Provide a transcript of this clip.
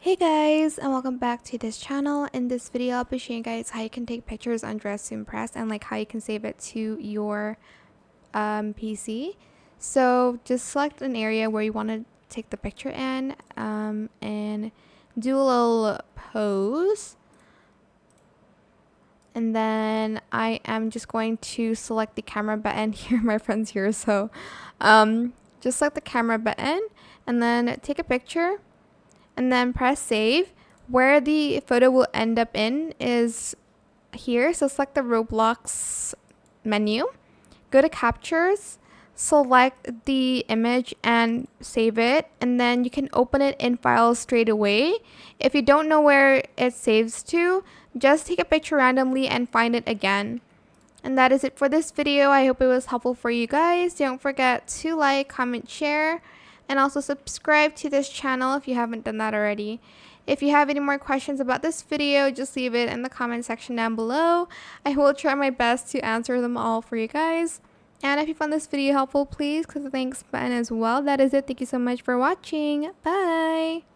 Hey guys, and welcome back to this channel. In this video I'll be showing you guys how you can take pictures on Dress to Impress and how you can save it to your PC. So just select an area where you want to take the picture in and do a little pose, and then I am just going to select the camera button here. My friend's here, so just select the camera button and then take a picture and then press save. Where the photo will end up in is here. So select the Roblox menu, go to captures, select the image and save it, and then you can open it in files straight away. If you don't know where it saves to, just take a picture randomly and find it again. And that is it for this video. I hope it was helpful for you guys. Don't forget to like, comment, share, and also subscribe to this channel if you haven't done that already. If you have any more questions about this video, just leave it in the comment section down below. I will try my best to answer them all for you guys. And if you found this video helpful, please click the thanks button as well. That is it. Thank you so much for watching. Bye!